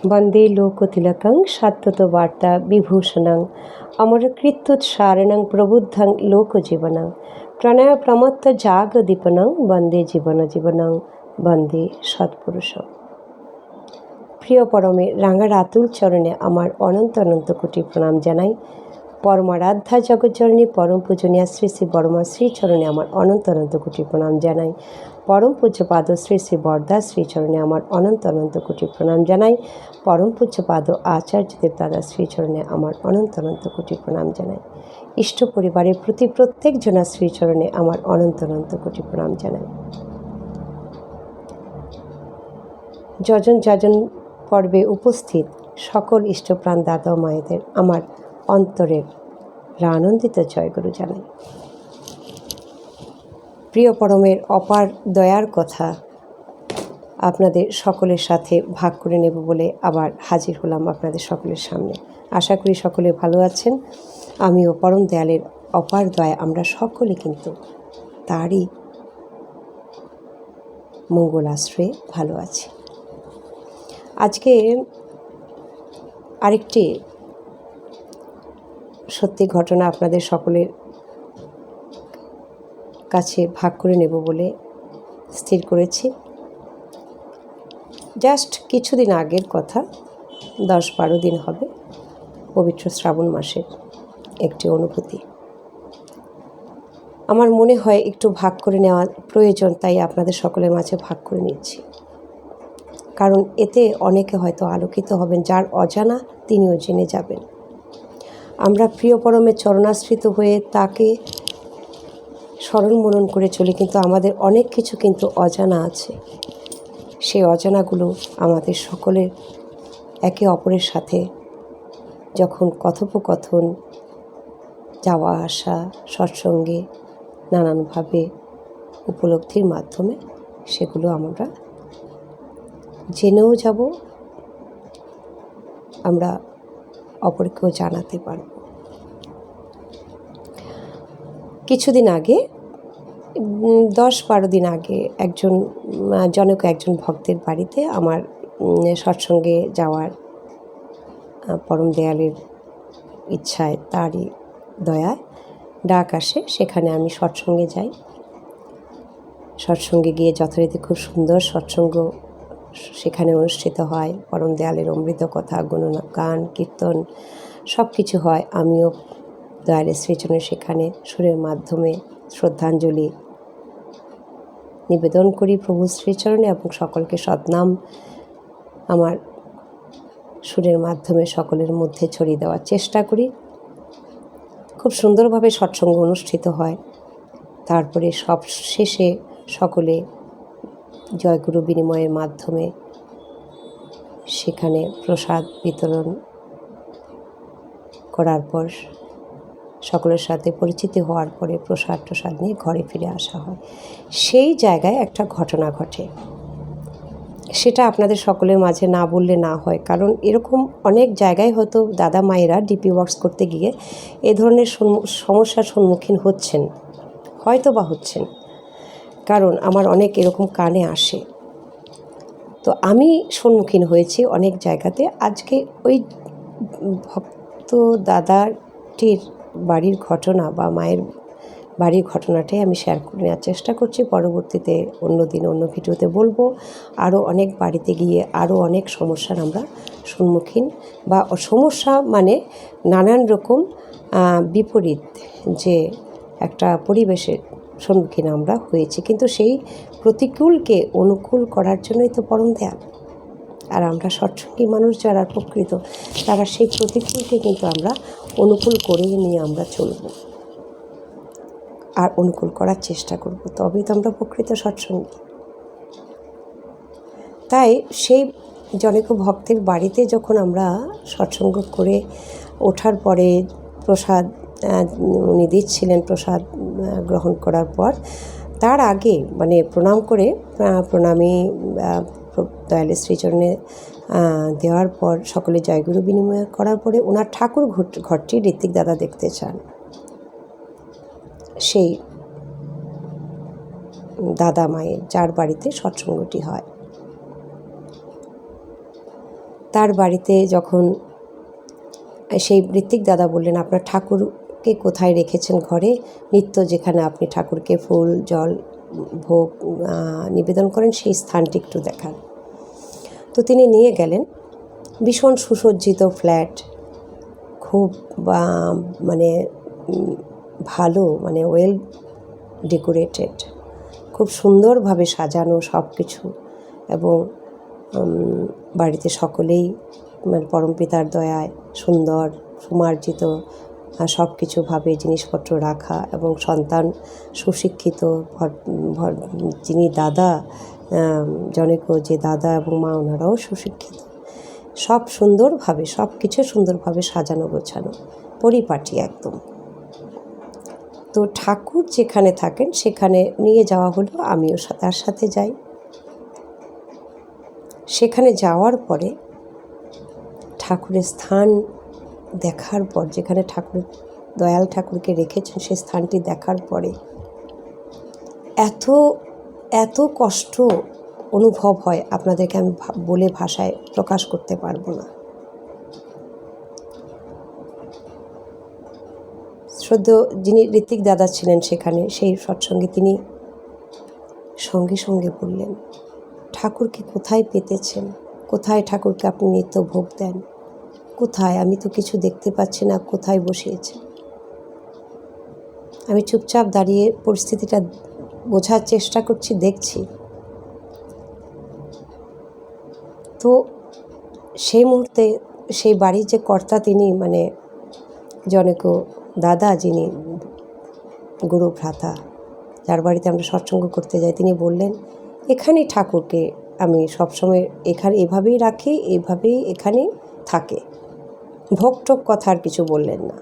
वंदे लोकतिलकं शाश्वतवार्ता विभूषणं अमरकृत्योत्सारणं प्रबुद्धं लोकजीवनं प्रणयप्रमत्त जागदीपनं वंदे জীবনং वंदे সৎপুরুষম। প্রিয় পরমে রাঙার আতুল চরণে আমার অনন্ত অনন্ত কোটি প্রণাম জানাই। পরমারাধ্যা জগজ্জননী পরম পূজনীয়া শ্রী শ্রী বড়মা শ্রীচরণে আমার অনন্ত অনন্ত কোটি প্রণাম জানাই। পরম পূজ্যপাদ শ্রী শ্রী বরদা শ্রীচরণে আমার অনন্ত অনন্ত কোটি প্রণাম জানাই। পরম পূজ্যপাদ আচার্যদেব দাদা শ্রীচরণে আমার অনন্ত অনন্ত কোটি প্রণাম জানাই। ইষ্ট পরিবারের প্রতি প্রত্যেক জনা শ্রীচরণে আমার অনন্ত অনন্ত কোটি প্রণাম জানাই। যজন যজন পর্বে উপস্থিত সকল ইষ্টপ্রাণ দাদা মায়েদের আমার অন্তরের আনন্দিত জয়গুরু জানাই। প্রিয় পরমের অপার দয়ার কথা আপনাদের সকলের সাথে ভাগ করে নেব বলে আবার হাজির হলাম আপনাদের সকলের সামনে। আশা করি সকলে ভালো আছেন। আমিও পরম দয়ালের অপার দয়া আমরা সকলে কিন্তু তারই মঙ্গল আশ্রয়ে ভালো আছি। আজকে আরেকটি সত্যি ঘটনা আপনাদের সকলের কাছে ভাগ করে নেব বলে স্থির করেছি। জাস্ট কিছুদিন আগের কথা, 10-12 দিন হবে, পবিত্র শ্রাবণ মাসের একটি অনুভূতি আমার মনে হয় একটু ভাগ করে নেওয়া প্রয়োজন, তাই আপনাদের সকলের মাঝে ভাগ করে নিচ্ছি। কারণ এতে অনেকে হয়তো আলোকিত হবেন, যার অজানা তিনিও জেনে যাবেন। আমরা প্রিয় পরমের চরণাশ্রিত হয়ে তাকে স্মরণ মনন করে চলি, কিন্তু আমাদের অনেক কিছু কিন্তু অজানা আছে। সেই অজানাগুলো আমাদের সকলের একে অপরের সাথে যখন কথোপকথন, যাওয়া আসা, সৎসঙ্গে নানানভাবে উপলব্ধির মাধ্যমে সেগুলো আমরা জেনেও যাব, আমরা অপরকেও জানাতে পারব। কিছুদিন আগে, 10-12 দিন আগে একজন ভক্তের বাড়িতে আমার সৎসঙ্গে যাওয়ার পরম দয়ালের ইচ্ছায়, তারই দয়ায় ডাক আসে। সেখানে আমি সৎসঙ্গে যাই। সৎসঙ্গে গিয়ে যথারীতি খুব সুন্দর সৎসঙ্গ সেখানে অনুষ্ঠিত হয়। পরম দয়ালের অমৃত কথা, গান, কীর্তন সব কিছু হয়। আমিও দয়ালের শ্রীচরণে সেখানে সুরের মাধ্যমে শ্রদ্ধাঞ্জলি নিবেদন করি প্রভু শ্রীচরণে, এবং সকলকে সদ্নাম আমার সুরের মাধ্যমে সকলের মধ্যে ছড়িয়ে দেওয়ার চেষ্টা করি। খুব সুন্দরভাবে সৎসঙ্গ অনুষ্ঠিত হয়। তারপরে সব শেষে সকলে জয়গুরু বিনিময়ের মাধ্যমে সেখানে প্রসাদ বিতরণ করার পর, সকলের সাথে পরিচিতি হওয়ার পরে প্রসাদ নিয়ে ঘরে ফিরে আসা হয়। সেই জায়গায় একটা ঘটনা ঘটে, সেটা আপনাদের সকলের মাঝে না বললে না হয়। কারণ এরকম অনেক জায়গায় হয়তো দাদা মায়েরা ডিপি ওয়ার্কস করতে গিয়ে এ ধরনের সমস্যার সম্মুখীন হচ্ছেন, হয়তো বা হচ্ছেন, কারণ আমার অনেক এরকম কানে আসে। তো আমি সম্মুখীন হয়েছি অনেক জায়গাতে। আজকে ওই ভক্ত দাদাটির বাড়ির ঘটনা বা মায়ের বাড়ির ঘটনাটাই আমি শেয়ার করে নেওয়ার চেষ্টা করছি। পরবর্তীতে অন্য দিন অন্য ভিডিওতে বলবো। আরও অনেক বাড়িতে গিয়ে আরও অনেক সমস্যার আমরা সম্মুখীন, বা সমস্যা মানে নানান রকম বিপরীত যে একটা পরিবেশের সম্মুখীন আমরা হয়েছি। কিন্তু সেই প্রতিকূলকে অনুকূল করার জন্যই তো পরম দয়াল। আর আমরা সৎসঙ্গী মানুষ যারা প্রকৃত, তারা সেই প্রতিকূলকে কিন্তু আমরা অনুকূল করে নিয়ে আমরা চলব আর অনুকূল করার চেষ্টা করব, তবেই তো আমরা প্রকৃত সৎসঙ্গী। তাই সেই জনৈক ভক্তের বাড়িতে যখন আমরা সৎসঙ্গ করে ওঠার পরে প্রসাদ উনি দিচ্ছিলেন, প্রসাদ গ্রহণ করার পর তার আগে মানে প্রণাম করে, প্রণামী দয়ালের শ্রীচরণে দেওয়ার পর সকলে জয়গুরু বিনিময় করার পরে ওনার ঠাকুর ঘরটি ঋত্বিক দাদা দেখতে চান। সেই দাদা মায়ের যার বাড়িতে সৎসঙ্গটি হয়, তার বাড়িতে যখন সেই ঋত্বিক দাদা বললেন, আপনার ঠাকুরকে কোথায় রেখেছেন ঘরে, নিত্য যেখানে আপনি ঠাকুরকে ফুল জল ভোগ নিবেদন করেন সেই স্থানটি একটু দেখান। তো তিনি নিয়ে গেলেন। ভীষণ সুসজ্জিত ফ্ল্যাট, খুব মানে ভালো, মানে ওয়েল ডেকোরেটেড, খুব সুন্দরভাবে সাজানো সব কিছু। এবং বাড়িতে সকলেই মানে পরমপিতার দয়ায় সুন্দর সুমার্জিত সব কিছুভাবে জিনিসপত্র রাখা, এবং সন্তান সুশিক্ষিত, যিনি দাদা জনৈক যে দাদা এবং মা ওনারাও সুশিক্ষিত, সব সুন্দরভাবে সব কিছু সুন্দরভাবে সাজানো গোছানো, পরিপাটি একদম। তো ঠাকুর যেখানে থাকেন সেখানে নিয়ে যাওয়া হলো, আমিও তার সাথে যাই। সেখানে যাওয়ার পরে ঠাকুরের স্থান দেখার পর, যেখানে ঠাকুর দয়াল ঠাকুরকে রেখেছেন সেই স্থানটি দেখার পরে এত এত কষ্ট অনুভব হয়, আপনাদেরকে আমি বলে ভাষায় প্রকাশ করতে পারবো না। শ্রদ্ধেয় যিনি ঋত্বিক দাদা ছিলেন সেখানে, সেই সৎসঙ্গে তিনি সঙ্গে সঙ্গে বললেন, ঠাকুরকে কোথায় পেতেছেন, কোথায় ঠাকুরকে আপনি নিত্য ভোগ দেন, কোথায়, আমি তো কিছু দেখতে পাচ্ছি না, কোথায় বসিয়েছেন। আমি চুপচাপ দাঁড়িয়ে পরিস্থিতিটা বোঝার চেষ্টা করছি, দেখছি। তো সেই মুহূর্তে সেই বাড়ির যে কর্তা, তিনি মানে জনৈক দাদা, যিনি গুরু ভ্রাতা, যার বাড়িতে আমরা সৎসঙ্গ করতে যাই, তিনি বললেন, এখানেই ঠাকুরকে আমি সবসময় এখানে এভাবেই রাখি, এইভাবেই এখানে থাকে। ভোগ টোগ কথা আর কিছু বললেন না।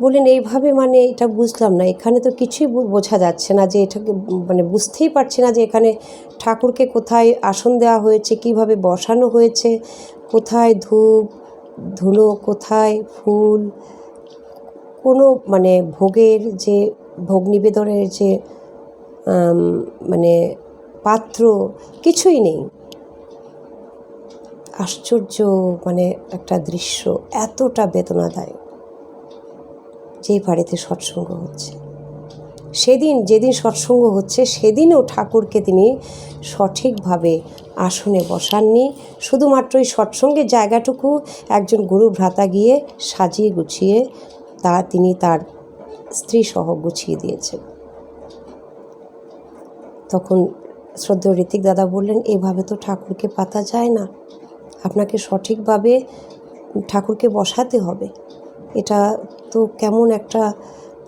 বললেন, এইভাবে মানে এটা বুঝলাম না, এখানে তো কিছুই বোঝা যাচ্ছে না, যে এটাকে মানে বুঝতেই পারছি না যে এখানে ঠাকুরকে কোথায় আসন দেওয়া হয়েছে, কিভাবে বসানো হয়েছে, কোথায় ধূপ ধুনো, কোথায় ফুল, কোনো মানে ভোগের যে ভোগ নিবেদনের যে মানে পাত্র, কিছুই নেই। আশ্চর্য মানে একটা দৃশ্য, এতটা বেদনাদায়ক। যেই বাড়িতে সৎসঙ্গ হচ্ছে, সেদিন যেদিন সৎসঙ্গ হচ্ছে সেদিনও ঠাকুরকে তিনি সঠিকভাবে আসনে বসাননি। শুধুমাত্র এই সৎসঙ্গের জায়গাটুকু একজন গুরু ভ্রাতা গিয়ে সাজিয়ে গুছিয়ে তিনি তার স্ত্রী সহ গুছিয়ে দিয়েছেন। তখন শ্রদ্ধেয় ঋত্বিক দাদা বললেন, এভাবে তো ঠাকুরকে পাতা যায় না, আপনাকে সঠিকভাবে ঠাকুরকে বসাতে হবে। এটা তো কেমন একটা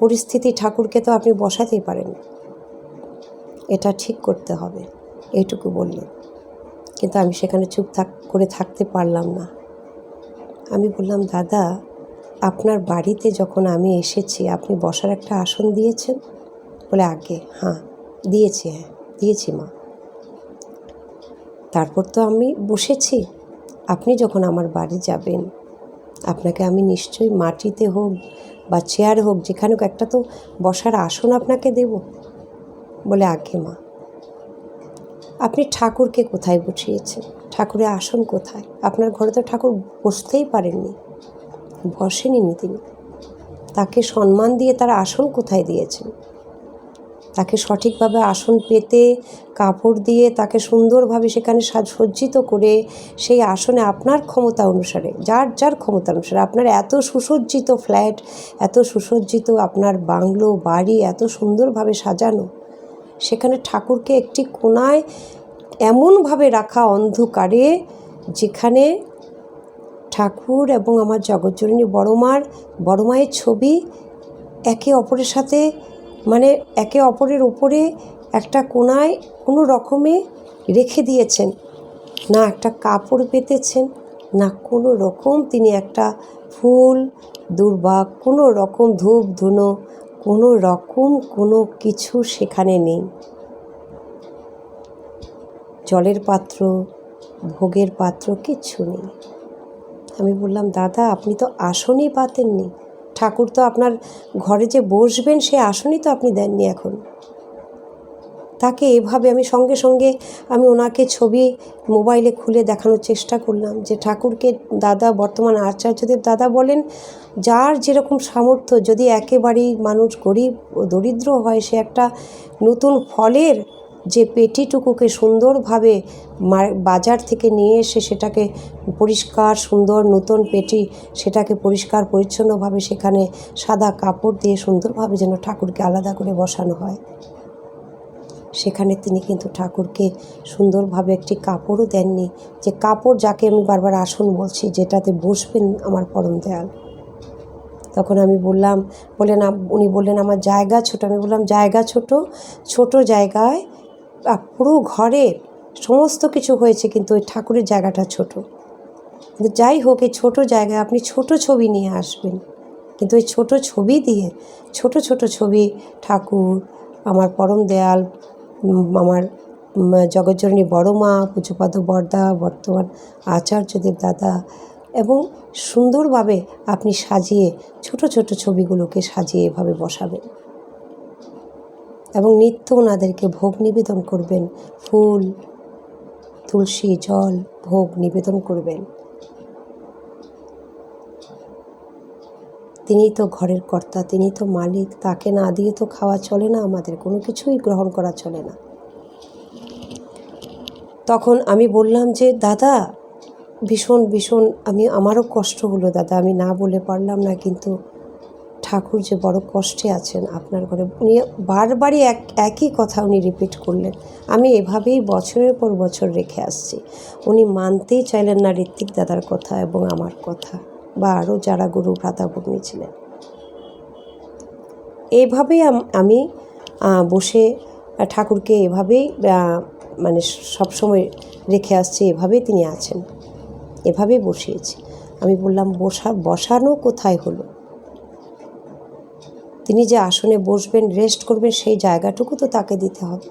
পরিস্থিতি, ঠাকুরকে তো আপনি বসাতেই পারেন, এটা ঠিক করতে হবে, এইটুকু বললেন। কিন্তু আমি সেখানে চুপ করে থাকতে পারলাম না। আমি বললাম, দাদা, আপনার বাড়িতে যখন আমি এসেছি আপনি বসার একটা আসন দিয়েছেন? বলে, আগে হ্যাঁ দিয়েছি, হ্যাঁ দিয়েছি মা। তারপর তো আমি বসেছি। আপনি যখন আমার বাড়ি যাবেন, আপনাকে আমি নিশ্চয়ই মাটিতে হোক বা চেয়ার হোক, যেখানে হোক, একটা তো বসার আসন আপনাকে দেব। বলে, আগে মা। আপনি ঠাকুরকে কোথায় বসিয়েছেন? ঠাকুরের আসন কোথায়? আপনার ঘরে তো ঠাকুর বসতেই পারেননি, বসেননি তিনি। তাকে সম্মান দিয়ে তার আসন কোথায় দিয়েছেন? তাকে সঠিকভাবে আসন পেতে কাপড় দিয়ে তাকে সুন্দরভাবে সেখানে সজ্জিত করে সেই আসনে আপনার ক্ষমতা অনুসারে, যার যার ক্ষমতা অনুসারে, আপনার এত সুসজ্জিত ফ্ল্যাট, এত সুসজ্জিত আপনার বাংলো বাড়ি, এত সুন্দরভাবে সাজানো, সেখানে ঠাকুরকে একটি কোণায় এমনভাবে রাখা অন্ধকারে, যেখানে ঠাকুর এবং আমার জগৎজননী বড় মায়ের ছবি একে অপরের সাথে, মানে একে অপরের উপরে একটা কোণায় কোনো রকমে রেখে দিয়েছেন। না একটা কাপড় পেতেছেন, না কোনো রকম তিনি একটা ফুল দূর্বা, কোনো রকম ধূপ ধুনো, কোনো রকম কোনো কিছু সেখানে নেই। জলের পাত্র, ভোগের পাত্র, কিচ্ছু নেই। আমি বললাম, দাদা, আপনি তো আসনই পাতেননি, ঠাকুর তো আপনার ঘরে যে বসবেন সে আসনই তো আপনি দেননি এখন। তাকে এভাবে আমি সঙ্গে সঙ্গে আমি ওনাকে ছবি মোবাইলে খুলে দেখানোর চেষ্টা করলাম যে ঠাকুরকে দাদা, বর্তমান আচার্যদেব দাদা বলেন, যার যেরকম সামর্থ্য, যদি একেবারেই মানুষ গরিব ও দরিদ্র হয়, সে একটা নতুন ফলের যে পেটিটুকুকে সুন্দরভাবে বাজার থেকে নিয়ে এসে সেটাকে পরিষ্কার সুন্দর নতুন পেটি, সেটাকে পরিষ্কার পরিচ্ছন্নভাবে সেখানে সাদা কাপড় দিয়ে সুন্দরভাবে যেন ঠাকুরকে আলাদা করে বসানো হয়, সেখানে তিনি কিন্তু ঠাকুরকে সুন্দরভাবে একটি কাপড়ও দেননি, যে কাপড় যাকে আমি বারবার আসন বলছি, যেটাতে বসবেন আমার পরম দয়াল। তখন আমি বললাম, উনি বললেন আমার জায়গা ছোট। আমি বললাম জায়গা ছোট, ছোট জায়গায় পুরো ঘরে সমস্ত কিছু হয়েছে, কিন্তু ওই ঠাকুরের জায়গাটা ছোট। কিন্তু যাই হোক, এই ছোটো জায়গায় আপনি ছোট ছবি নিয়ে আসবেন, কিন্তু ওই ছোট ছবি দিয়ে ছোট ছোট ছবি ঠাকুর, আমার পরম দয়াল, আমার জগজ্জননী বড় মা, পূজ্যপাদ বড়দা, বর্তমান আচার্যদেব দাদা, এবং সুন্দরভাবে আপনি সাজিয়ে ছোট ছোট ছবিগুলোকে সাজিয়ে এভাবে বসাবেন এবং নিত্য ওনাদেরকে ভোগ নিবেদন করবেন, ফুল, তুলসী, জল, ভোগ নিবেদন করবেন। তিনিই তো ঘরের কর্তা, তিনিই তো মালিক, তাকে না দিয়ে তো খাওয়া চলে না, আমাদের কোনো কিছুই গ্রহণ করা চলে না। তখন আমি বললাম যে দাদা, ভীষণ ভীষণ আমারও কষ্ট হলো দাদা, আমি না বলে পারলাম না, কিন্তু ঠাকুর যে বড় কষ্টে আছেন আপনার ঘরে। উনি বারবারই একই কথা উনি রিপিট করলেন। আমি এভাবেই বছরের পর বছর রেখে আসছি। উনি মানতেই চাইলেন না ঋত্বিক দাদার কথা এবং আমার কথা, বা আরও যারা গুরু ভ্রাতা ভগ্নী ছিলেন। এইভাবেই আমি বসে ঠাকুরকে এভাবেই মানে সবসময় রেখে আসছি, এভাবেই তিনি আছেন, এভাবেই বসিয়েছি। আমি বললাম বসানো কোথায় হলো? তিনি যে আসনে বসবেন, রেস্ট করবেন, সেই জায়গাটুকু তো তাকে দিতে হবে।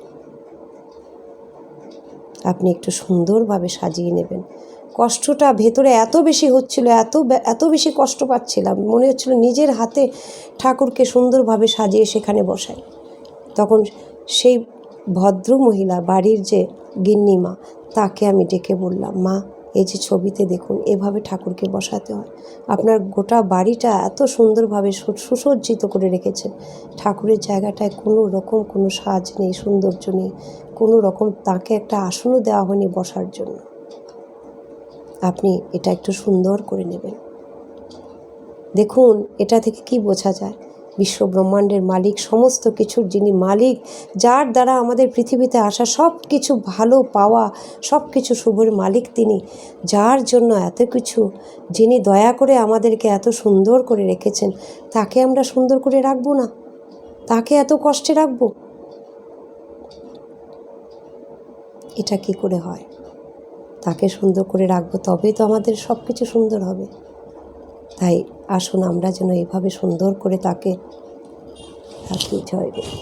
আপনি একটু সুন্দরভাবে সাজিয়ে নেবেন। কষ্টটা ভেতরে এত বেশি হচ্ছিল, এত বেশি কষ্ট পাচ্ছিলাম, মনে হচ্ছিল নিজের হাতে ঠাকুরকে সুন্দরভাবে সাজিয়ে সেখানে বসাই। তখন সেই ভদ্র মহিলা, বাড়ির যে গিন্নিমা, তাকে আমি ডেকে বললাম, মা, এই যে ছবিতে দেখুন, এভাবে ঠাকুরকে বসাতে হয়। আপনার গোটা বাড়িটা এত সুন্দরভাবে সুসজ্জিত করে রেখেছেন, ঠাকুরের জায়গাটায় কোনো রকম কোনো সাজ নেই, সৌন্দর্য নেই, কোনো রকম তাকে একটা আসনও দেওয়া হয়নি বসার জন্য। আপনি এটা একটু সুন্দর করে নেবেন। দেখুন, এটা থেকে কি বোঝা যায়? বিশ্ব ব্রহ্মাণ্ডের মালিক, সমস্ত কিছুর যিনি মালিক, যার দ্বারা আমাদের পৃথিবীতে আসা সব কিছু ভালো পাওয়া, সব কিছু শুভের মালিক তিনি, যার জন্য এত কিছু, যিনি দয়া করে আমাদেরকে এত সুন্দর করে রেখেছেন, তাকে আমরা সুন্দর করে রাখবো না? তাকে এত কষ্টে রাখবো? এটা কি করে হয়? তাকে সুন্দর করে রাখবো, তবেই তো আমাদের সব কিছু সুন্দর হবে। তাই আসুন আমরা যেন এইভাবে সুন্দর করে তাকে রাখি। জয় গুরু।